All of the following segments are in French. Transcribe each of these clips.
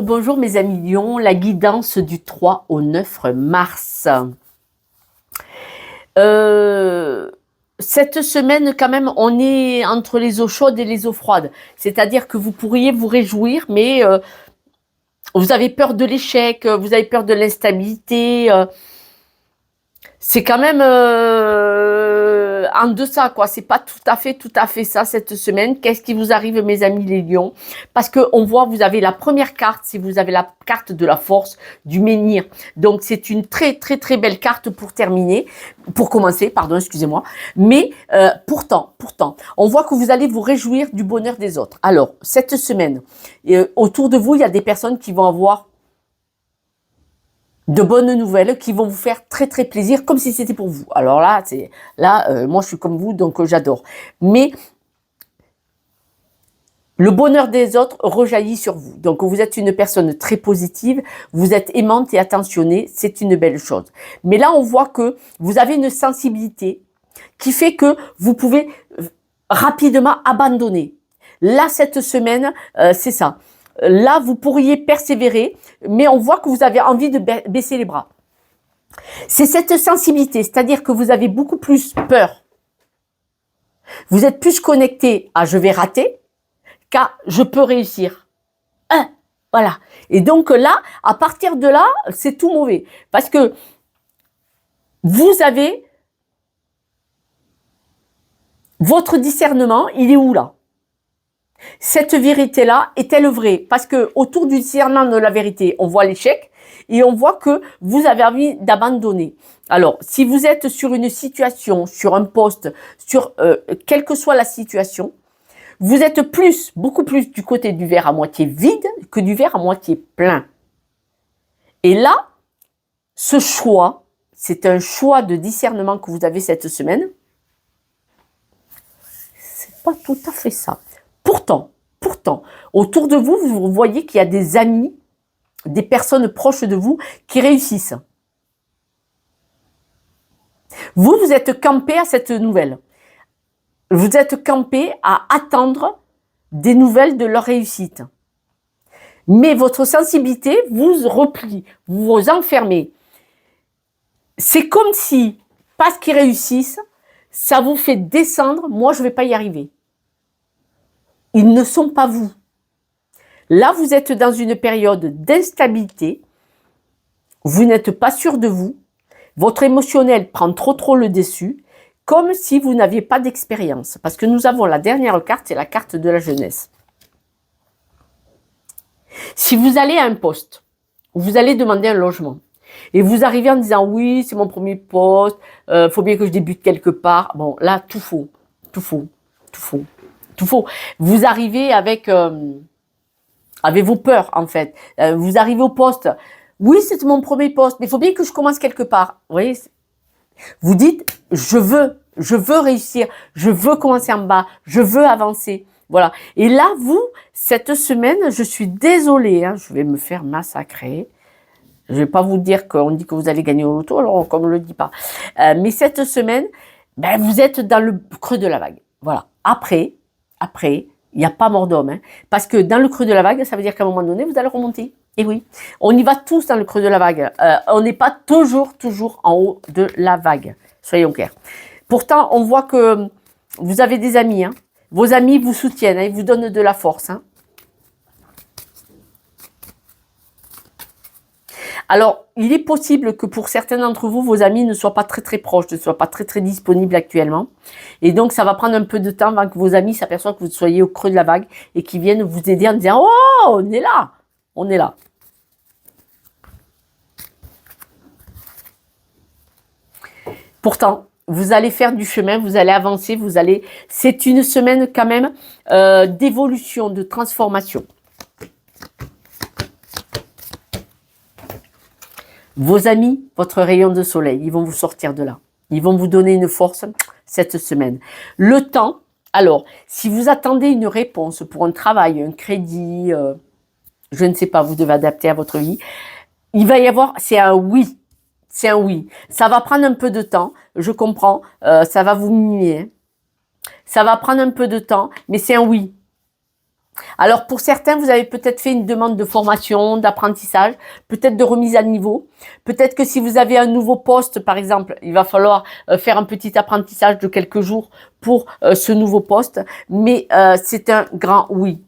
Bonjour mes amis Lions, la guidance du 3 au 9 mars. Cette semaine quand même, on est entre les eaux chaudes et les eaux froides. C'est-à-dire que vous pourriez vous réjouir, mais vous avez peur de l'échec, vous avez peur de l'instabilité. C'est quand même en deçà, quoi. C'est pas tout à fait ça cette semaine. Qu'est-ce qui vous arrive, mes amis les lions? Parce que on voit, vous avez la première carte, si vous avez la carte de la force, du menhir. Donc c'est une très belle carte pour terminer, pour commencer, pardon, excusez-moi. Mais pourtant, on voit que vous allez vous réjouir du bonheur des autres. Alors cette semaine, autour de vous, il y a des personnes qui vont avoir de bonnes nouvelles qui vont vous faire très plaisir, comme si c'était pour vous. Alors là, moi je suis comme vous, donc j'adore. Mais le bonheur des autres rejaillit sur vous. Donc vous êtes une personne très positive, vous êtes aimante et attentionnée, c'est une belle chose. Mais là, on voit que vous avez une sensibilité qui fait que vous pouvez rapidement abandonner. Là, cette semaine, c'est ça. Là, vous pourriez persévérer, mais on voit que vous avez envie de baisser les bras. C'est cette sensibilité, c'est-à-dire que vous avez beaucoup plus peur. Vous êtes plus connecté à « je vais rater » qu'à « je peux réussir ». Voilà. Et donc là, à partir de là, c'est tout mauvais. Parce que vous avez votre discernement, il est où là ? Cette vérité-là est-elle vraie? Parce que autour du discernement de la vérité, on voit l'échec et on voit que vous avez envie d'abandonner. Alors, si vous êtes sur une situation, sur un poste, sur quelle que soit la situation, vous êtes beaucoup plus du côté du verre à moitié vide que du verre à moitié plein. Et là, ce choix, c'est un choix de discernement que vous avez cette semaine. C'est pas tout à fait ça. Pourtant, autour de vous, vous voyez qu'il y a des amis, des personnes proches de vous qui réussissent. Vous êtes campé à cette nouvelle. Vous êtes campé à attendre des nouvelles de leur réussite. Mais votre sensibilité vous replie, vous vous enfermez. C'est comme si, parce qu'ils réussissent, ça vous fait descendre, moi je ne vais pas y arriver. Ils ne sont pas vous. Là, vous êtes dans une période d'instabilité. Vous n'êtes pas sûr de vous. Votre émotionnel prend trop le dessus, comme si vous n'aviez pas d'expérience. Parce que nous avons la dernière carte, c'est la carte de la jeunesse. Si vous allez à un poste, où vous allez demander un logement, et vous arrivez en disant « oui, c'est mon premier poste, faut bien que je débute quelque part ». Bon, là, tout faux. Vous arrivez avec vos peurs, en fait. Vous arrivez au poste. Oui, c'est mon premier poste, mais il faut bien que je commence quelque part. Vous voyez, vous dites, je veux réussir, je veux commencer en bas, je veux avancer. Voilà. Et là, vous, cette semaine, je suis désolée, je vais me faire massacrer. Je ne vais pas vous dire qu'on dit que vous allez gagner au loto, alors comme on ne le dit pas. Mais cette semaine, vous êtes dans le creux de la vague. Voilà. Après, il n'y a pas mort d'homme. Parce que dans le creux de la vague, ça veut dire qu'à un moment donné, vous allez remonter. Et oui, on y va tous dans le creux de la vague. On n'est pas toujours en haut de la vague. Soyons clairs. Pourtant, on voit que vous avez des amis. Vos amis vous soutiennent, ils vous donnent de la force. Alors, il est possible que pour certains d'entre vous, vos amis ne soient pas très proches, ne soient pas très disponibles actuellement. Et donc, ça va prendre un peu de temps avant que vos amis s'aperçoivent que vous soyez au creux de la vague et qu'ils viennent vous aider en disant « Oh, on est là !» On est là. Pourtant, vous allez faire du chemin, vous allez avancer, c'est une semaine quand même d'évolution, de transformation. Vos amis, votre rayon de soleil, ils vont vous sortir de là. Ils vont vous donner une force cette semaine. Le temps, alors, si vous attendez une réponse pour un travail, un crédit, je ne sais pas, vous devez adapter à votre vie, il va y avoir, c'est un oui. C'est un oui. Ça va prendre un peu de temps, je comprends, ça va vous miner. Ça va prendre un peu de temps, mais c'est un oui. Alors pour certains, vous avez peut-être fait une demande de formation, d'apprentissage, peut-être de remise à niveau. Peut-être que si vous avez un nouveau poste, par exemple, il va falloir faire un petit apprentissage de quelques jours pour ce nouveau poste. Mais c'est un grand oui.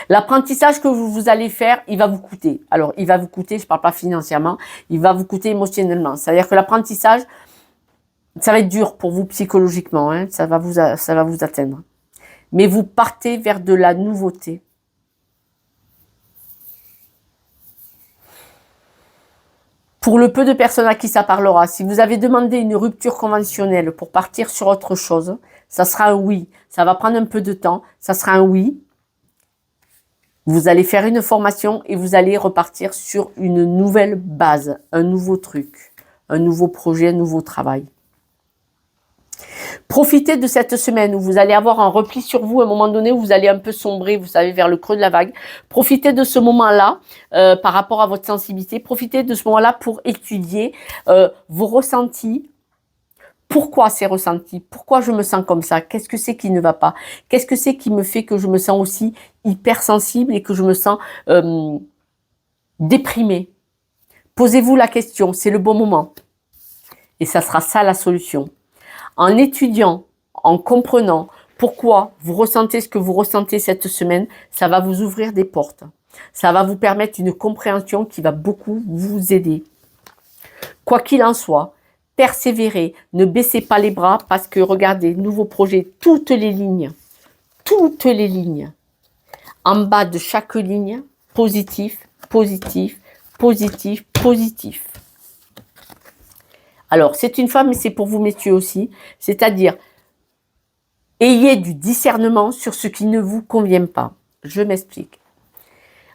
L'apprentissage que vous allez faire, il va vous coûter. Alors, il va vous coûter, je ne parle pas financièrement, il va vous coûter émotionnellement. C'est-à-dire que l'apprentissage, ça va être dur pour vous psychologiquement, hein, ça va vous atteindre. Mais vous partez vers de la nouveauté. Pour le peu de personnes à qui ça parlera, si vous avez demandé une rupture conventionnelle pour partir sur autre chose, ça sera un oui. Ça va prendre un peu de temps, ça sera un oui. Vous allez faire une formation et vous allez repartir sur une nouvelle base, un nouveau truc, un nouveau projet, un nouveau travail. Profitez de cette semaine où vous allez avoir un repli sur vous, à un moment donné où vous allez un peu sombrer, vous savez, vers le creux de la vague. Profitez de ce moment-là par rapport à votre sensibilité. Profitez de ce moment-là pour étudier vos ressentis. Pourquoi ces ressentis? Pourquoi je me sens comme ça? Qu'est-ce que c'est qui ne va pas? Qu'est-ce que c'est qui me fait que je me sens aussi hypersensible et que je me sens déprimée? Posez-vous la question, c'est le bon moment. Et ça sera ça la solution. En étudiant, en comprenant pourquoi vous ressentez ce que vous ressentez cette semaine, ça va vous ouvrir des portes. Ça va vous permettre une compréhension qui va beaucoup vous aider. Quoi qu'il en soit, persévérez, ne baissez pas les bras parce que regardez, nouveau projet, toutes les lignes, en bas de chaque ligne, positif, positif, positif, positif. Alors, c'est une femme, mais c'est pour vous, messieurs aussi. C'est-à-dire, ayez du discernement sur ce qui ne vous convient pas. Je m'explique.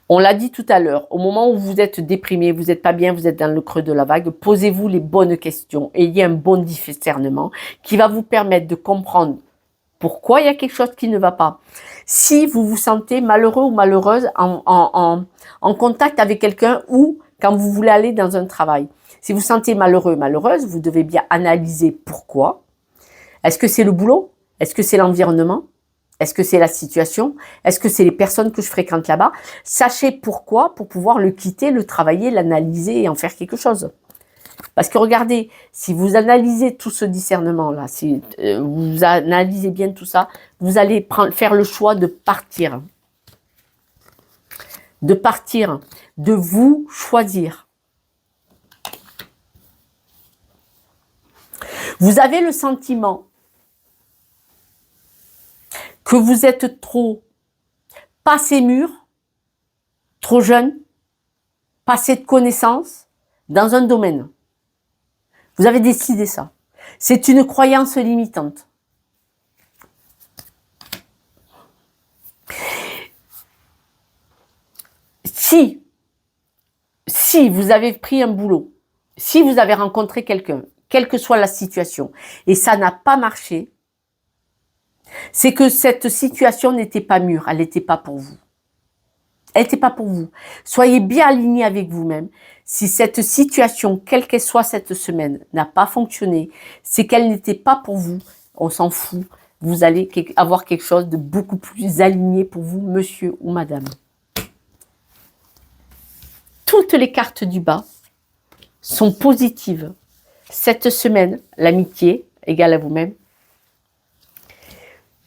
On l'a dit tout à l'heure, au moment où vous êtes déprimé, vous n'êtes pas bien, vous êtes dans le creux de la vague, posez-vous les bonnes questions. Ayez un bon discernement qui va vous permettre de comprendre pourquoi il y a quelque chose qui ne va pas. Si vous vous sentez malheureux ou malheureuse en contact avec quelqu'un ou quand vous voulez aller dans un travail. Si vous vous sentez malheureux, malheureuse, vous devez bien analyser pourquoi. Est-ce que c'est le boulot? Est-ce que c'est l'environnement? Est-ce que c'est la situation? Est-ce que c'est les personnes que je fréquente là-bas? Sachez pourquoi pour pouvoir le quitter, le travailler, l'analyser et en faire quelque chose. Parce que regardez, si vous analysez tout ce discernement-là, si vous analysez bien tout ça, vous allez faire le choix de partir. De partir, de vous choisir. Vous avez le sentiment que vous êtes trop passé mûr, trop jeune, passé de connaissances dans un domaine. Vous avez décidé ça. C'est une croyance limitante. Si vous avez pris un boulot, si vous avez rencontré quelqu'un, quelle que soit la situation, et ça n'a pas marché, c'est que cette situation n'était pas mûre, elle n'était pas pour vous. Elle n'était pas pour vous. Soyez bien aligné avec vous-même. Si cette situation, quelle qu'elle soit cette semaine, n'a pas fonctionné, c'est qu'elle n'était pas pour vous, on s'en fout. Vous allez avoir quelque chose de beaucoup plus aligné pour vous, monsieur ou madame. Toutes les cartes du bas sont positives. Cette semaine, l'amitié, égale à vous-même.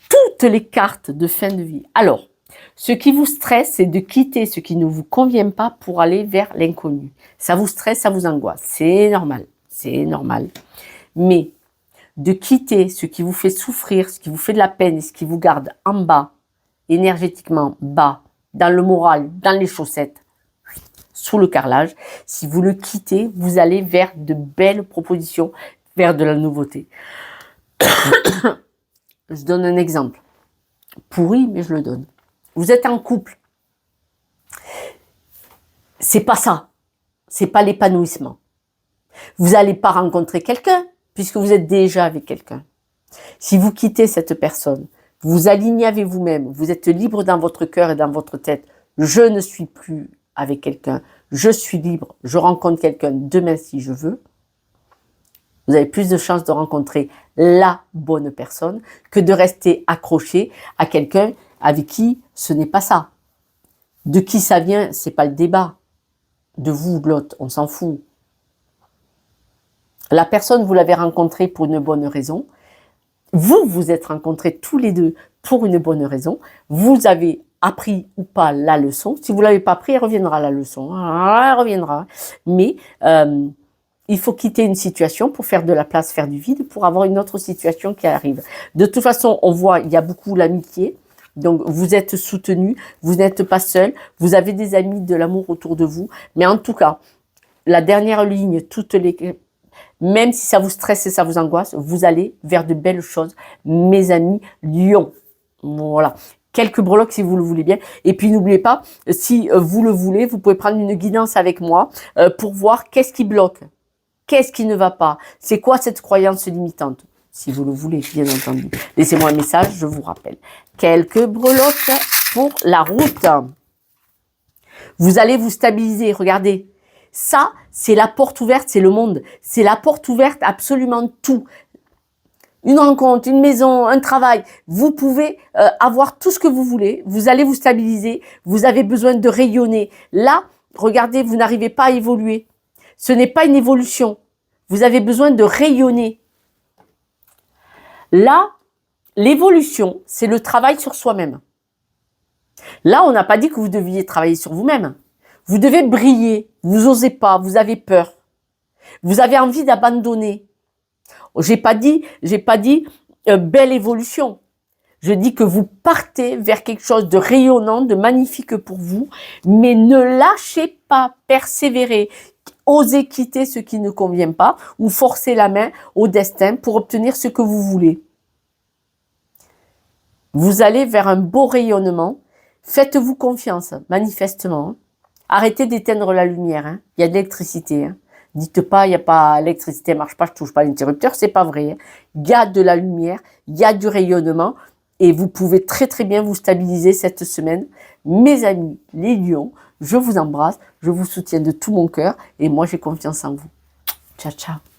Toutes les cartes de fin de vie. Alors, ce qui vous stresse, c'est de quitter ce qui ne vous convient pas pour aller vers l'inconnu. Ça vous stresse, ça vous angoisse. C'est normal. C'est normal. Mais de quitter ce qui vous fait souffrir, ce qui vous fait de la peine, ce qui vous garde en bas, énergétiquement bas, dans le moral, dans les chaussettes, sous le carrelage, si vous le quittez, vous allez vers de belles propositions, vers de la nouveauté. Je donne un exemple. Pourri, mais je le donne. Vous êtes en couple. C'est pas ça. C'est pas l'épanouissement. Vous n'allez pas rencontrer quelqu'un, puisque vous êtes déjà avec quelqu'un. Si vous quittez cette personne, vous vous alignez avec vous-même, vous êtes libre dans votre cœur et dans votre tête. Je ne suis plus avec quelqu'un, je suis libre, je rencontre quelqu'un demain si je veux. Vous avez plus de chances de rencontrer la bonne personne que de rester accroché à quelqu'un avec qui ce n'est pas ça. De qui ça vient, c'est pas le débat. De vous ou de l'autre, on s'en fout. La personne, vous l'avez rencontrée pour une bonne raison. Vous vous êtes rencontrés tous les deux pour une bonne raison. Vous avez appris ou pas la leçon. Si vous l'avez pas appris, elle reviendra la leçon. Elle reviendra. Mais il faut quitter une situation pour faire de la place, faire du vide, pour avoir une autre situation qui arrive. De toute façon, on voit, il y a beaucoup l'amitié. Donc, vous êtes soutenu, vous n'êtes pas seul, vous avez des amis, de l'amour autour de vous. Mais en tout cas, la dernière ligne, même si ça vous stresse et ça vous angoisse, vous allez vers de belles choses, mes amis Lion. Voilà. Quelques breloques si vous le voulez bien. Et puis, n'oubliez pas, si vous le voulez, vous pouvez prendre une guidance avec moi pour voir qu'est-ce qui bloque, qu'est-ce qui ne va pas, c'est quoi cette croyance limitante. Si vous le voulez, bien entendu. Laissez-moi un message, je vous rappelle. Quelques breloques pour la route. Vous allez vous stabiliser, regardez. Ça, c'est la porte ouverte, c'est le monde. C'est la porte ouverte à absolument tout. Une rencontre, une maison, un travail. Vous pouvez avoir tout ce que vous voulez. Vous allez vous stabiliser. Vous avez besoin de rayonner. Là, regardez, vous n'arrivez pas à évoluer. Ce n'est pas une évolution. Vous avez besoin de rayonner. Là, l'évolution, c'est le travail sur soi-même. Là, on n'a pas dit que vous deviez travailler sur vous-même. Vous devez briller. Vous n'osez pas, vous avez peur. Vous avez envie d'abandonner. J'ai pas dit belle évolution. Je dis que vous partez vers quelque chose de rayonnant, de magnifique pour vous, mais ne lâchez pas, persévérez. Osez quitter ce qui ne convient pas ou forcer la main au destin pour obtenir ce que vous voulez. Vous allez vers un beau rayonnement. Faites-vous confiance, manifestement. Arrêtez d'éteindre la lumière. Hein. Il y a de l'électricité. Hein. Dites pas, il n'y a pas l'électricité, marche pas, je touche pas l'interrupteur. C'est pas vrai. Hein. Il y a de la lumière, il y a du rayonnement. Et vous pouvez très très bien vous stabiliser cette semaine. Mes amis, les lions, je vous embrasse, je vous soutiens de tout mon cœur et moi j'ai confiance en vous. Ciao, ciao.